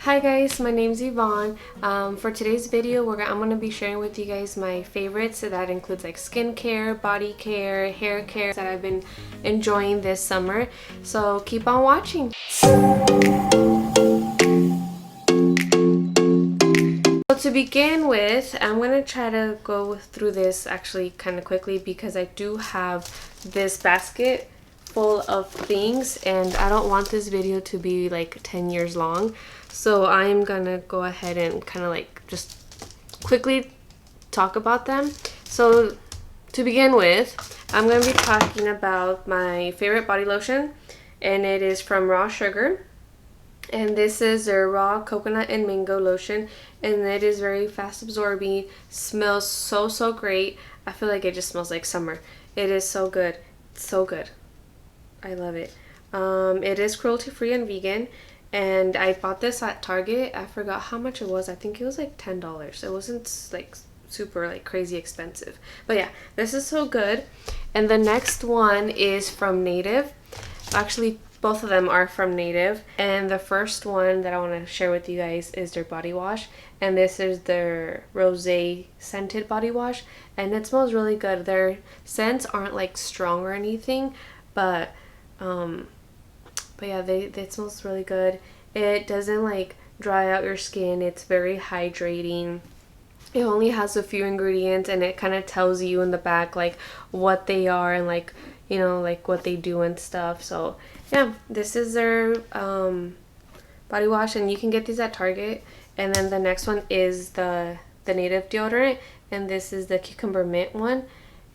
Hi guys, my name's Yvonne. For today's video, I'm going to be sharing with you guys my favorites. So that includes like skincare, body care, hair care that I've been enjoying this summer. So keep on watching. So to begin with, I'm going to try to go through this actually kind of quickly because I do have this basket full of things and I don't want this video to be like 10 years long. So I'm gonna go ahead and kind of like just quickly talk about them. So to begin with, I'm gonna be talking about my favorite body lotion, and it is from Raw Sugar. And this is their raw coconut and mango lotion, and it is very fast absorbing, smells so great. I feel like it just smells like summer. It is so good, so good. I love it. It is cruelty free and vegan, and I bought this at Target. I forgot how much it was. I think it was like $10. It wasn't like super like crazy expensive, but yeah, this is so good. And the next one is from Native. Actually, both of them are from Native, and the first one that I want to share with you guys is their body wash, and this is their Rosé scented body wash, and it smells really good. Their scents aren't like strong or anything, but yeah, it smells really good. It doesn't like dry out your skin. It's very hydrating. It only has a few ingredients, and it kind of tells you in the back like what they are and like, you know, like what they do and stuff. So yeah, this is their body wash, and you can get these at Target. And then the next one is the Native deodorant, and this is the cucumber mint one,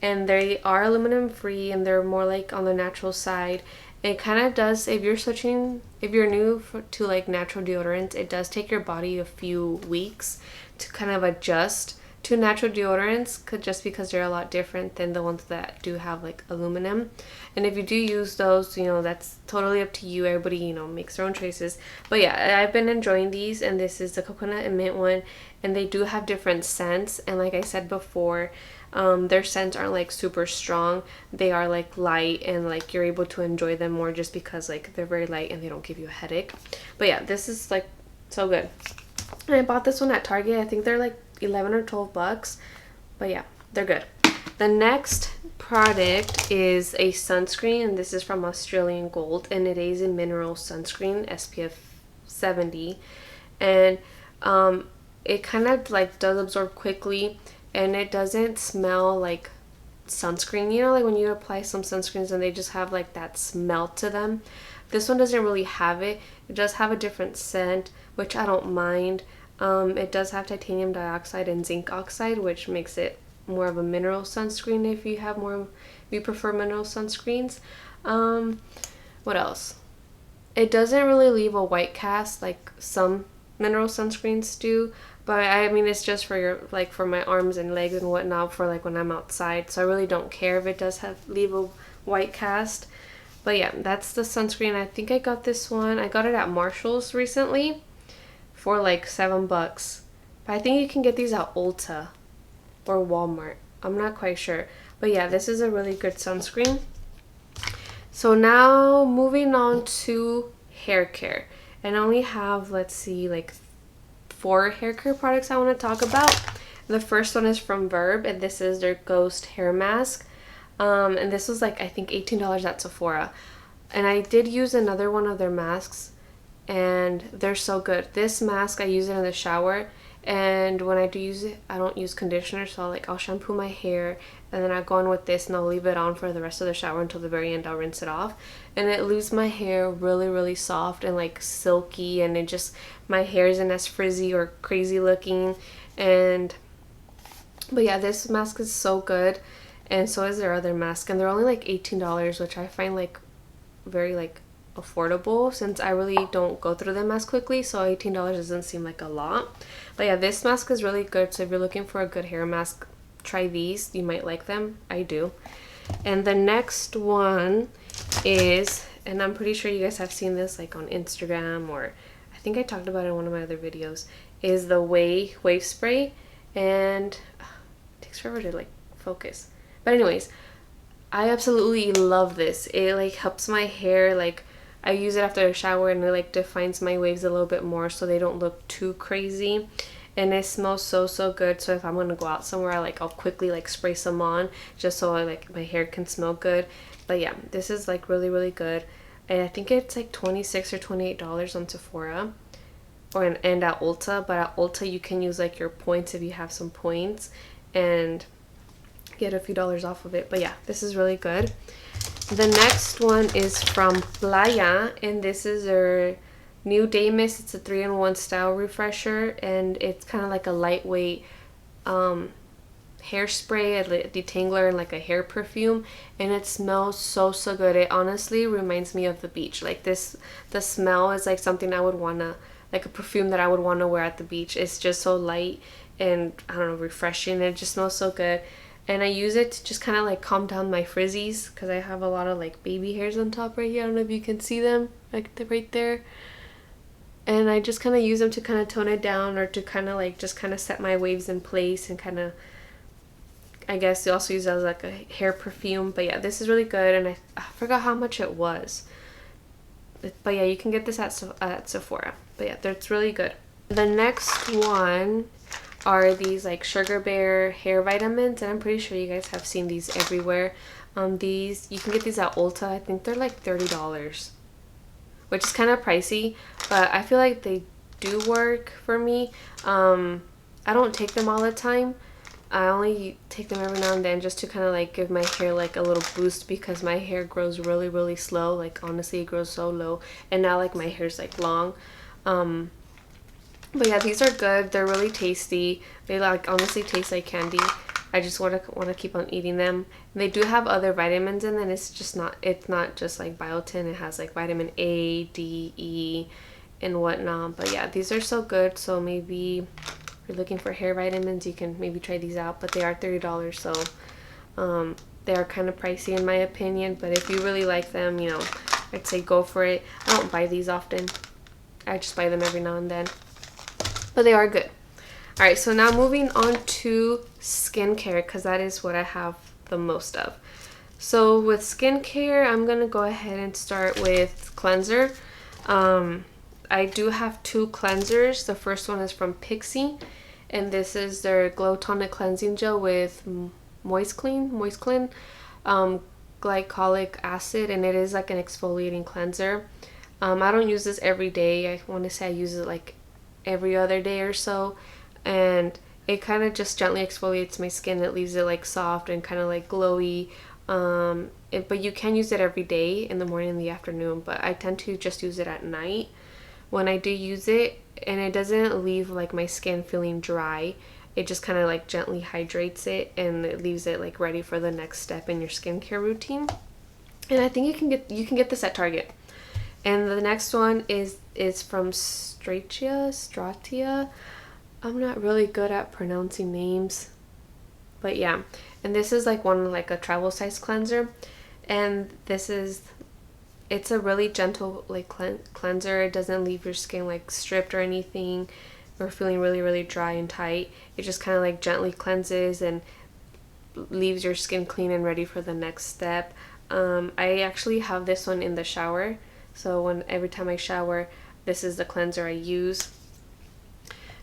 and they are aluminum free, and they're more like on the natural side. It kind of does, if you're new to like natural deodorants, it does take your body a few weeks to kind of adjust to natural deodorants, just because they're a lot different than the ones that do have like aluminum. And if you do use those, you know, that's totally up to you. Everybody, you know, makes their own choices. But yeah, I've been enjoying these, and this is the coconut and mint one, and they do have different scents. And like I said before, their scents aren't like super strong. They are like light, and like you're able to enjoy them more just because like they're very light and they don't give you a headache. But yeah, this is like so good. And I bought this one at Target. I think they're like 11 or 12 bucks, but yeah, they're good. The next product is a sunscreen, and this is from Australian Gold, and it is a mineral sunscreen, SPF 70, and it kind of like does absorb quickly, and it doesn't smell like sunscreen. You know, like when you apply some sunscreens and they just have like that smell to them. This one doesn't really have it. It does have a different scent, which I don't mind. It does have titanium dioxide and zinc oxide, which makes it more of a mineral sunscreen if you prefer mineral sunscreens. What else? It doesn't really leave a white cast like some mineral sunscreens do, but I mean, it's just for your, like for my arms and legs and whatnot, for like when I'm outside, so I really don't care if it does leave a white cast. But yeah, that's the sunscreen. I think I got this one, I got it at Marshall's recently for like $7, but I think you can get these at Ulta or Walmart. I'm not quite sure, but yeah, this is a really good sunscreen. So now moving on to hair care, and I only have, let's see, like 4 hair care products I want to talk about. The first one is from Verb, and this is their Ghost Hair Mask, and this was like I think $18 at Sephora, and I did use another one of their masks, and they're so good. This mask, I use it in the shower, and when I do use it, I don't use conditioner, so I'll shampoo my hair, and then I go on with this, and I'll leave it on for the rest of the shower until the very end. I'll rinse it off, and it leaves my hair really soft and like silky, and it just, my hair isn't as frizzy or crazy looking. And but yeah, this mask is so good, and so is their other mask, and they're only like $18, which I find like very like affordable, since I really don't go through them as quickly, so $18 doesn't seem like a lot. But yeah, this mask is really good, so if you're looking for a good hair mask, try these. You might like them. I do. And the next one is, and I'm pretty sure you guys have seen this like on Instagram, or I think I talked about it in one of my other videos, is the Ouai wave spray, and it takes forever to like focus, but anyways, I absolutely love this. It like helps my hair like I use it after a shower, and it like defines my waves a little bit more so they don't look too crazy. And it smells so good, so if I'm gonna go out somewhere, I'll quickly like spray some on just so my hair can smell good. But yeah, this is like really good, and I think it's like $26 or $28 on Sephora and at Ulta. But at Ulta you can use like your points if you have some points and get a few dollars off of it. But yeah, this is really good. The next one is from Playa, and this is their New Day Mist. It's a 3-in-1 style refresher, and it's kind of like a lightweight hairspray, a detangler, and like a hair perfume, and it smells so good. It honestly reminds me of the beach. Like this, the smell is like something I would wanna, like a perfume that I would want to wear at the beach. It's just so light and I don't know, refreshing. It just smells so good. And I use it to just kind of like calm down my frizzies because I have a lot of like baby hairs on top right here. I don't know if you can see them, like right there. And I just kind of use them to kind of tone it down, or to kind of like just kind of set my waves in place, and kind of, I guess you also use it as like a hair perfume. But yeah, this is really good, and I forgot how much it was. But yeah, you can get this at Sephora. But yeah, it's really good. The next one are these like SugarBear hair vitamins, and I'm pretty sure you guys have seen these everywhere. These, you can get these at Ulta. I think they're like $30, which is kind of pricey, but I feel like they do work for me. I don't take them all the time. I only take them every now and then just to kind of like give my hair like a little boost, because my hair grows really slow. Like honestly, it grows so low, and now like my hair's like long. But yeah, these are good. They're really tasty. They like honestly taste like candy. I just want to keep on eating them. And they do have other vitamins in them. It's not just like biotin. It has like vitamin A, D, E, and whatnot. But yeah, these are so good. So maybe if you're looking for hair vitamins, you can maybe try these out. But they are $30, so they are kind of pricey in my opinion. But if you really like them, you know, I'd say go for it. I don't buy these often. I just buy them every now and then. But they are good. Alright, so now moving on to skincare, because that is what I have the most of. So with skincare, I'm going to go ahead and start with cleanser. I do have 2 cleansers. The first one is from Pixi, and this is their Glow Tonic Cleansing Gel with Moist Clean glycolic acid, and it is like an exfoliating cleanser. I don't use this every day. I want to say I use it like every other day or so, and it kind of just gently exfoliates my skin. It leaves it like soft and kind of like glowy, but you can use it every day, in the morning and the afternoon, but I tend to just use it at night when I do use it, and it doesn't leave like my skin feeling dry. It just kind of like gently hydrates it, and it leaves it like ready for the next step in your skincare routine. And I think you can get this at Target. And the next one is from Stratia. I'm not really good at pronouncing names, but yeah. And this is like a travel size cleanser, and it's a really gentle like cleanser. It doesn't leave your skin like stripped or anything, or feeling really dry and tight. It just kind of like gently cleanses and leaves your skin clean and ready for the next step. I actually have this one in the shower. So every time I shower, this is the cleanser I use.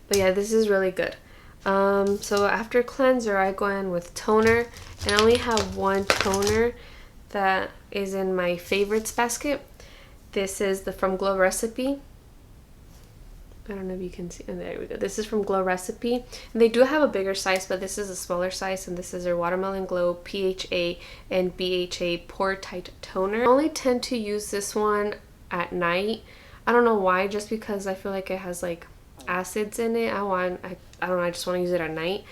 But yeah, this is really good. So after cleanser, I go in with toner, and I only have one toner that is in my favorites basket. This is from Glow Recipe. I don't know if you can see. Oh, there we go. This is from Glow Recipe. And they do have a bigger size, but this is a smaller size, and this is their Watermelon Glow PHA and BHA Pore Tight Toner. I only tend to use this one at night. I don't know why, just because I feel like it has like acids in it. I don't know, I just want to use it at night.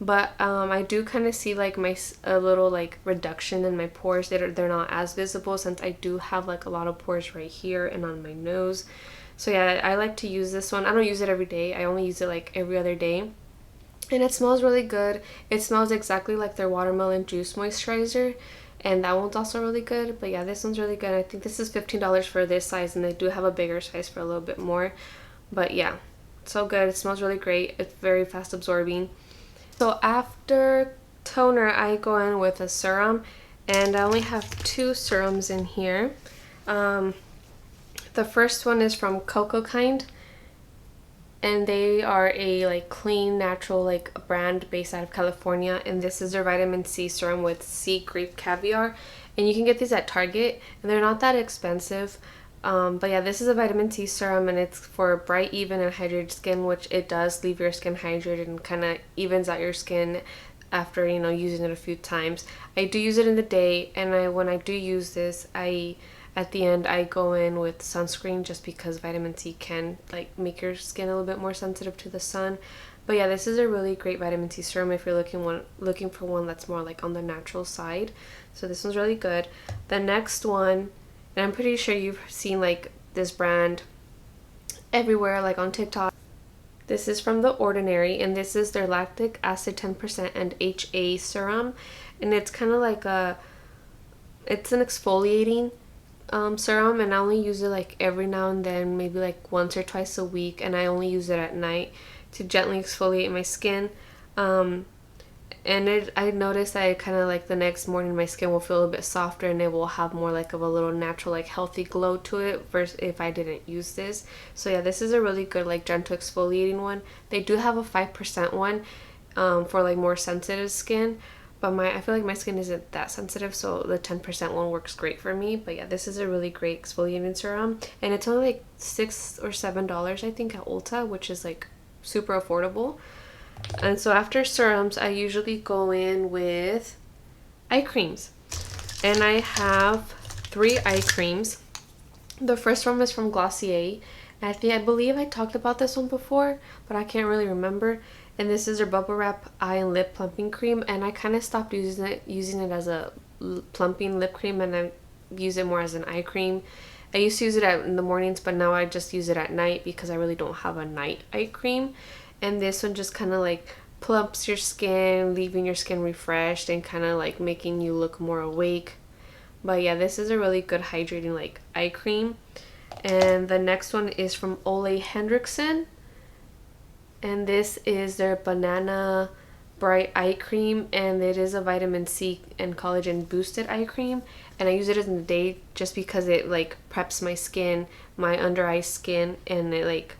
But I do kind of see like a little like reduction in my pores. They're not as visible, since I do have like a lot of pores right here and on my nose. So yeah, I like to use this one. I don't use it every day. I only use it like every other day. And it smells really good. It smells exactly like their watermelon juice moisturizer. And that one's also really good. But yeah, this one's really good. I think this is $15 for this size, and they do have a bigger size for a little bit more. But yeah, so good. It smells really great. It's very fast absorbing. So after toner, I go in with a serum. And I only have 2 serums in here. The first one is from Coco Kind, and they are a like clean natural like brand based out of California, and this is their vitamin C serum with sea grape caviar, and you can get these at Target, and they're not that expensive. But yeah, this is a vitamin C serum, and it's for bright, even, and hydrated skin, which it does leave your skin hydrated and kind of evens out your skin after, you know, using it a few times. I do use it in the day, and when I do use this, at the end I go in with sunscreen, just because vitamin C can like make your skin a little bit more sensitive to the sun. But yeah, this is a really great vitamin C serum if you're looking for one that's more like on the natural side. So this one's really good. The next one, and I'm pretty sure you've seen like this brand everywhere, like on TikTok. This is from The Ordinary, and this is their lactic acid 10% and HA serum, and it's kind of like it's an exfoliating serum, and I only use it like every now and then, maybe like once or twice a week, and I only use it at night to gently exfoliate my skin. And I noticed that I kind of like the next morning my skin will feel a little bit softer, and it will have more like of a little natural like healthy glow to it versus if I didn't use this. So yeah, this is a really good like gentle exfoliating one. They do have a 5% one for like more sensitive skin, but I feel like my skin isn't that sensitive, so the 10% one works great for me. But yeah, this is a really great exfoliating serum, and it's only like $6 or $7 I think at Ulta, which is like super affordable. And so after serums, I usually go in with eye creams, and I have 3 eye creams. The first one is from Glossier. I believe I talked about this one before, but I can't really remember. And this is their Bubble Wrap Eye and Lip Plumping Cream, and I kind of stopped using it as a plumping lip cream, and I use it more as an eye cream. I used to use it in the mornings, but now I just use it at night because I really don't have a night eye cream. And this one just kind of like plumps your skin, leaving your skin refreshed and kind of like making you look more awake. But yeah, this is a really good hydrating like eye cream. And the next one is from Ole Henriksen, and this is their Banana Bright Eye Cream, and it is a vitamin C and collagen boosted eye cream, and I use it in the day just because it like preps my skin, my under eye skin, and it like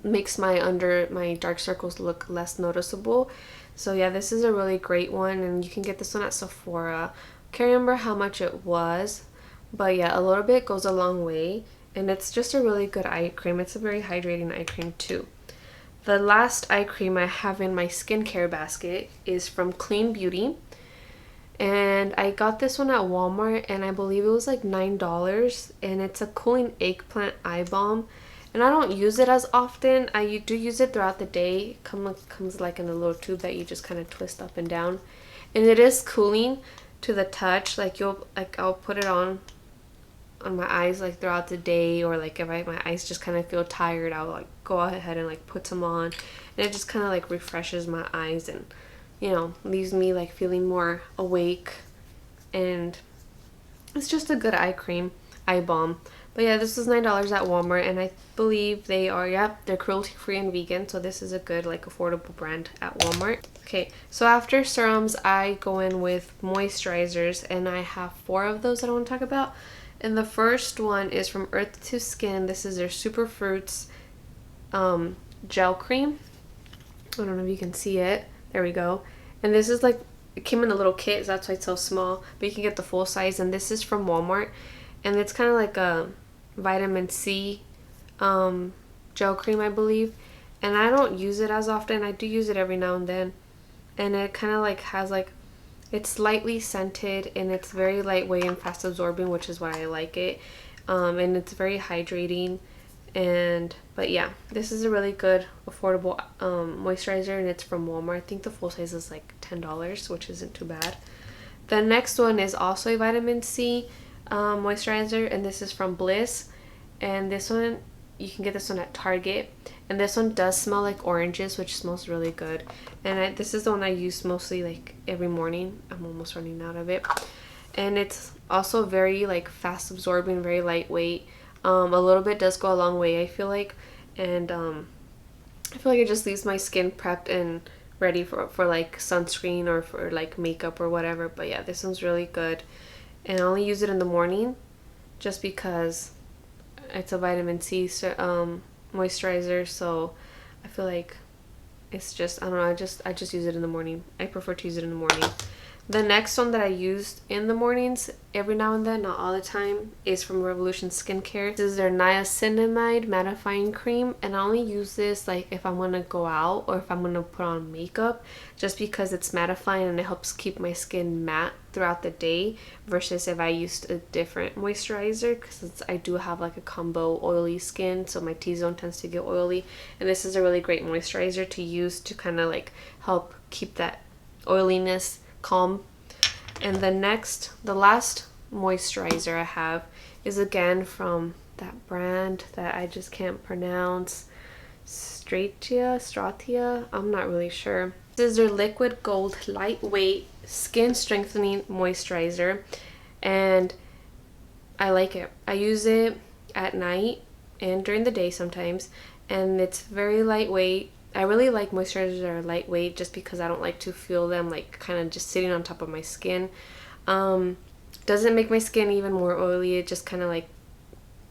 makes my dark circles look less noticeable. So yeah, this is a really great one, and you can get this one at Sephora. Can't remember how much it was, but yeah, a little bit goes a long way, and it's just a really good eye cream. It's a very hydrating eye cream too. The last eye cream I have in my skincare basket is from Clean Beauty, and I got this one at Walmart, and I believe it was like $9, and it's a cooling eggplant eye balm. And I don't use it as often. I do use it throughout the day. It comes like in a little tube that you just kind of twist up and down, and it is cooling to the touch. Like I'll put it on my eyes like throughout the day, or like if my eyes just kind of feel tired, I'll like go ahead and like put some on, and it just kind of like refreshes my eyes and, you know, leaves me like feeling more awake, and it's just a good eye cream, eye balm. But yeah, this was $9 at Walmart, and I believe they're cruelty free and vegan, so this is a good like affordable brand at Walmart. Okay, so after serums I go in with moisturizers, and I have 4 of those that I want to talk about. And the first one is from Earth to Skin. This is their Super Fruits gel cream. I don't know if you can see it. There we go. And this is like, it came in a little kit, so that's why it's so small, but you can get the full size, and this is from Walmart, and it's kind of like a vitamin C gel cream, I believe, and I don't use it as often. I do use it every now and then, and it kind of like has like, it's slightly scented, and it's very lightweight and fast absorbing, which is why I like it, and it's very hydrating. But yeah, this is a really good affordable moisturizer, and it's from Walmart. I think the full size is like $10, which isn't too bad. The next one is also a vitamin C moisturizer, and this is from Bliss, and this one, you can get this one at Target, and this one does smell like oranges, which smells really good, and this is the one I use mostly like every morning. I'm almost running out of it, and it's also very like fast absorbing, very lightweight. A little bit does go a long way, I feel like, and I feel like it just leaves my skin prepped and ready for like sunscreen or for like makeup or whatever. But yeah, this one's really good, and I only use it in the morning just because it's a vitamin C moisturizer, so I feel like it's just, I don't know, I just use it in the morning. I prefer to use it in the morning. The next one that I used in the mornings every now and then, not all the time, is from Revolution Skincare. This is their niacinamide mattifying cream, and I only use this like if I'm gonna go out or if I'm gonna put on makeup, just because it's mattifying and it helps keep my skin matte throughout the day, versus if I used a different moisturizer, because I do have like a combo oily skin, so my T-zone tends to get oily, and this is a really great moisturizer to use to kind of like help keep that oiliness calm. And the last moisturizer I have is again from that brand that I just can't pronounce, Stratia, I'm not really sure. This is their liquid gold lightweight skin strengthening moisturizer, and I like it. I use it at night and during the day sometimes, and it's very lightweight. I really like moisturizers that are lightweight, just because I don't like to feel them like kind of just sitting on top of my skin. Doesn't make my skin even more oily. It just kind of like,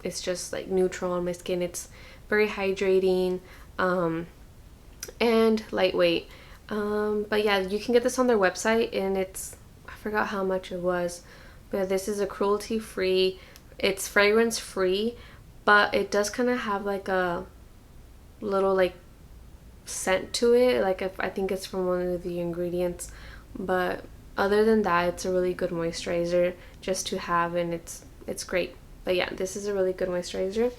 it's just like neutral on my skin. It's very hydrating and lightweight. But yeah, you can get this on their website, and it's, I forgot how much it was, but this is a cruelty free, it's fragrance free, but it does kind of have like a little like scent to it, like I think it's from one of the ingredients, but other than that, it's a really good moisturizer just to have, and it's great. But yeah, this is a really good moisturizer.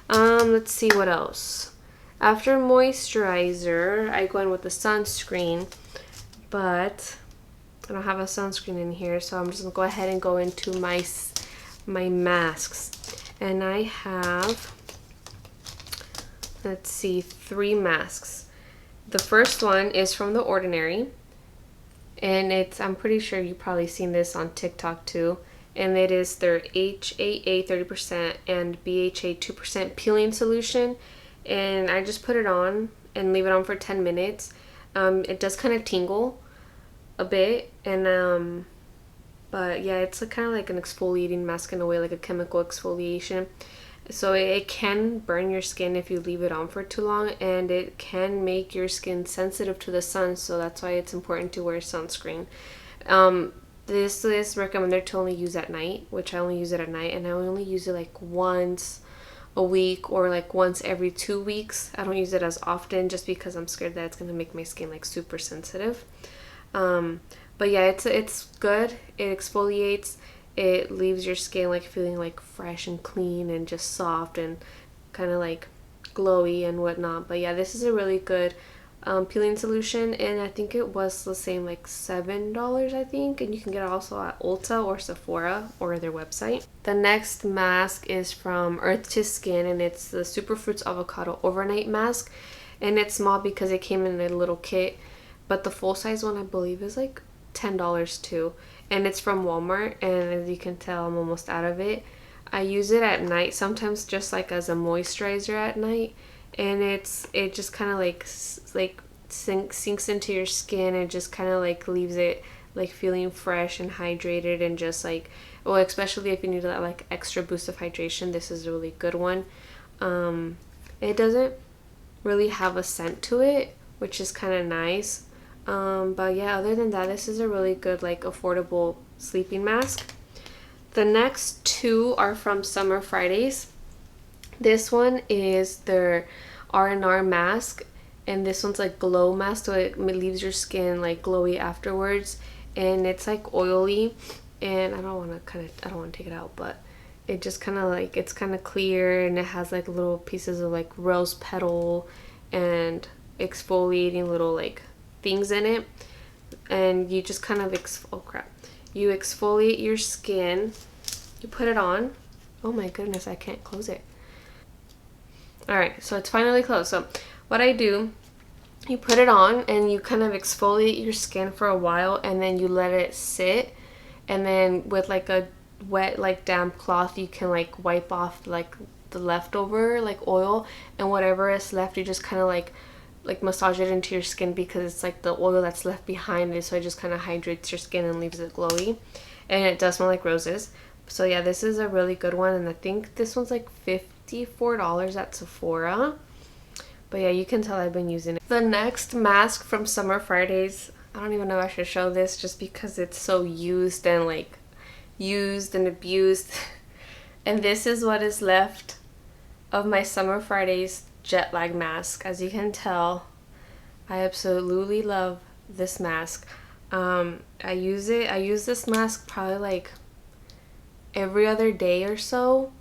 Let's see what else. After moisturizer, I go in with the sunscreen, but I don't have a sunscreen in here, so I'm just gonna go ahead and go into my masks, and I have, let's see, 3 masks. The first one is from The Ordinary, and it's, I'm pretty sure you've probably seen this on TikTok too, and it is their HAA 30% and BHA 2% peeling solution, and I just put it on and leave it on for 10 minutes. It does kind of tingle a bit, and but yeah, it's kind of like an exfoliating mask in a way, like a chemical exfoliation. So it can burn your skin if you leave it on for too long, and it can make your skin sensitive to the sun, so that's why it's important to wear sunscreen. This is recommended to only use at night, which I only use it at night, and I only use it like once a week or like once every 2 weeks. I don't use it as often, just because I'm scared that it's gonna make my skin like super sensitive. But yeah, it's good. It exfoliates. It leaves your skin like feeling like fresh and clean and just soft and kind of like glowy and whatnot. But yeah, this is a really good peeling solution, and I think it was the same, like $7 I think, and you can get it also at Ulta or Sephora or their website. The next mask is from Earth to Skin, and it's the Superfruits Avocado Overnight Mask, and it's small because it came in a little kit, but the full size one I believe is like $10 too, and it's from Walmart, and as you can tell, I'm almost out of it. I use it at night sometimes, just like as a moisturizer at night, and it just kind of like sinks into your skin and just kind of like leaves it like feeling fresh and hydrated, and just like, well, especially if you need that like extra boost of hydration, this is a really good one. It doesn't really have a scent to it, which is kind of nice. But yeah, other than that, this is a really good like affordable sleeping mask. The next 2 are from Summer Fridays. This one is their R&R mask, and this one's like glow mask, so it leaves your skin like glowy afterwards, and it's like oily, and I don't want to take it out, but it just kind of like, it's kind of clear, and it has like little pieces of like rose petal and exfoliating little like things in it, and you just kind of you exfoliate your skin, you put it on. Oh my goodness, I can't close it. Alright, so it's finally closed. So what I do, you put it on and you kind of exfoliate your skin for a while, and then you let it sit, and then with like a wet like damp cloth you can like wipe off like the leftover like oil, and whatever is left you just kind of like massage it into your skin, because it's like the oil that's left behind it, so it just kind of hydrates your skin and leaves it glowy, and it does smell like roses. So yeah, this is a really good one, and I think this one's like $15 $54 at Sephora. But yeah, you can tell I've been using it. The next mask from Summer Fridays, I don't even know if I should show this just because it's so used and like used and abused. And this is what is left of my Summer Fridays jet lag mask. As you can tell, I absolutely love this mask. I use this mask probably like every other day or so.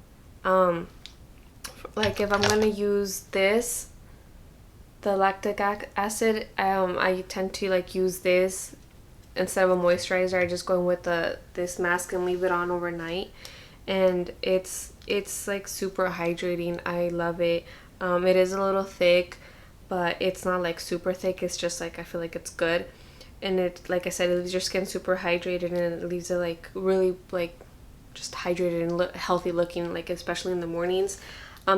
Like if I'm gonna use this, the lactic acid, I tend to like use this instead of a moisturizer. I just go in with this mask and leave it on overnight, and it's like super hydrating. I love it. It is a little thick, but it's not like super thick. It's just like I feel like it's good, and it, like I said, it leaves your skin super hydrated, and it leaves it like really like just hydrated and healthy looking, like especially in the mornings.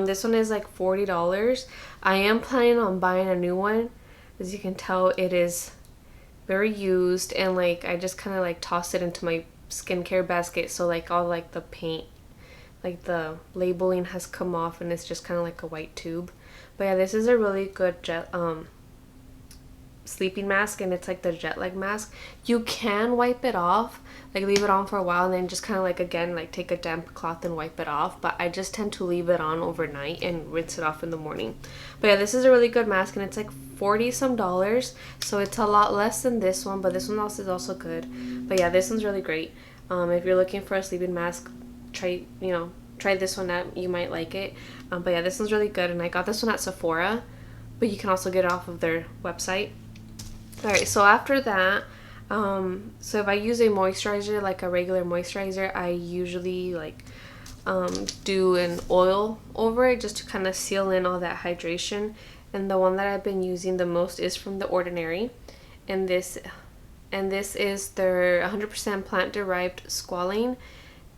This one is like $40. I am planning on buying a new one. As you can tell, it is very used, and like I just kind of like tossed it into my skincare basket, so like all like the paint, like the labeling has come off, and it's just kind of like a white tube. But yeah, this is a really good sleeping mask, and it's like the jet lag mask. You can wipe it off, like leave it on for a while and then just kind of like again like take a damp cloth and wipe it off, but I just tend to leave it on overnight and rinse it off in the morning. But yeah, this is a really good mask, and it's like $40 some, so it's a lot less than this one, but this one also is also good. But yeah, this one's really great. If you're looking for a sleeping mask, try this one out. You might like it. But yeah, this one's really good, and I got this one at Sephora, but you can also get it off of their website. Alright, so after that, so if I use a moisturizer, like a regular moisturizer, I usually like do an oil over it just to kind of seal in all that hydration. And the one that I've been using the most is from The Ordinary, and this is their 100% plant-derived squalane,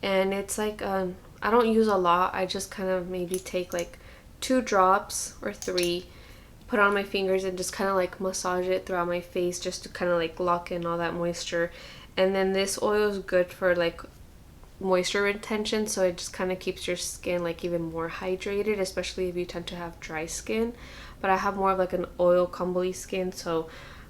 and it's like I don't use a lot. I just kind of maybe take like 2 drops or 3, put it on my fingers, and just kind of like massage it throughout my face just to kind of like lock in all that moisture. And then this oil is good for like moisture retention, so it just kind of keeps your skin like even more hydrated, especially if you tend to have dry skin. But I have more of like an oil crumbly skin, so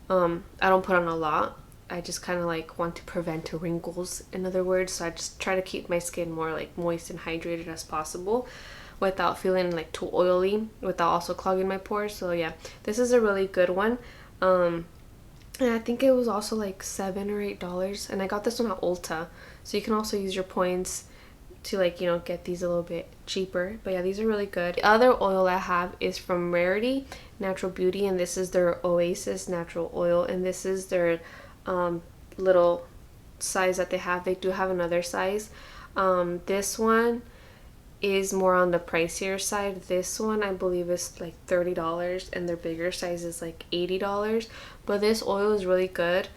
I don't put on a lot. I just kind of like want to prevent wrinkles, in other words, so I just try to keep my skin more like moist and hydrated as possible without feeling like too oily, without also clogging my pores. So yeah, this is a really good one. And I think it was also like $7 or $8, and I got this one at Ulta, so you can also use your points to like, you know, get these a little bit cheaper. But yeah, these are really good. The other oil I have is from Rarity Natural Beauty, and this is their Oasis natural oil, and this is their little size that they have. They do have another size. This one is more on the pricier side. This one I believe is like $30, and their bigger size is like $80. But this oil is really good.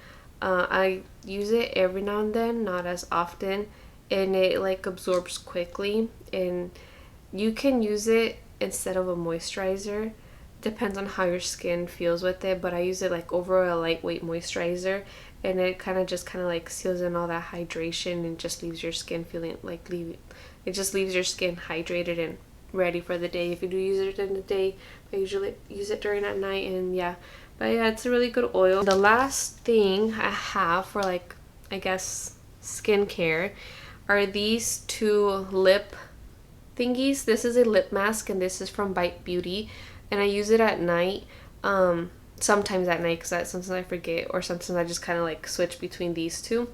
I use it every now and then, not as often, and it like absorbs quickly, and you can use it instead of a moisturizer. Depends on how your skin feels with it, but I use it like over a lightweight moisturizer, and it kind of like seals in all that hydration and just leaves your skin feeling like it just leaves your skin hydrated and ready for the day. If you do use it in the day, I usually use it during at night. And yeah, but yeah, it's a really good oil. The last thing I have for like, I guess, skincare are these 2 lip thingies. This is a lip mask, and this is from Bite Beauty, and I use it at night. Sometimes at night, because sometimes I forget, or sometimes I just kind of like switch between these 2,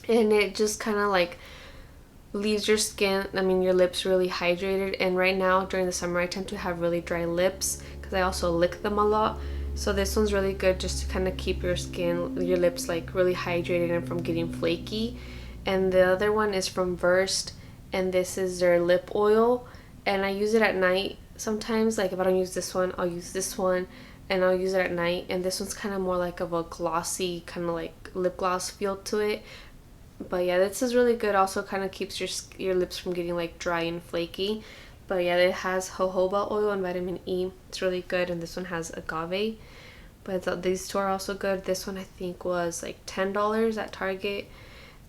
and it just kind of like leaves your skin, your lips really hydrated. And right now during the summer I tend to have really dry lips because I also lick them a lot, so this one's really good just to kind of keep your lips like really hydrated and from getting flaky. And the other one is from Verb, and this is their lip oil, and I use it at night sometimes. Like if I don't use this one, I'll use this one, and I'll use it at night. And this one's kind of more like of a glossy kind of like lip gloss feel to it. But yeah, this is really good. Also kind of keeps your lips from getting like dry and flaky. But yeah, it has jojoba oil and vitamin E. It's really good. And this one has agave. But these 2 are also good. This one I think was like $10 at Target.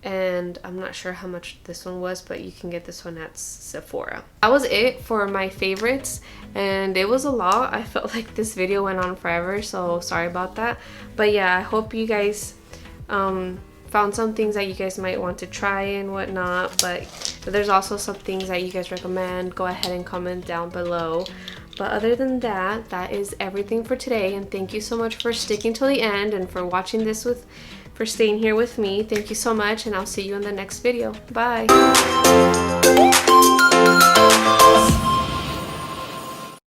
and I'm not sure how much this one was, but you can get this one at Sephora. That was it for my favorites, and it was a lot. I felt like this video went on forever, so sorry about that. But yeah, I hope you guys found some things that you guys might want to try and whatnot, but if there's also some things that you guys recommend, go ahead and comment down below. But other than that, that is everything for today, and thank you so much for sticking till the end and for watching this for staying here with me. Thank you so much, and I'll see you in the next video. Bye.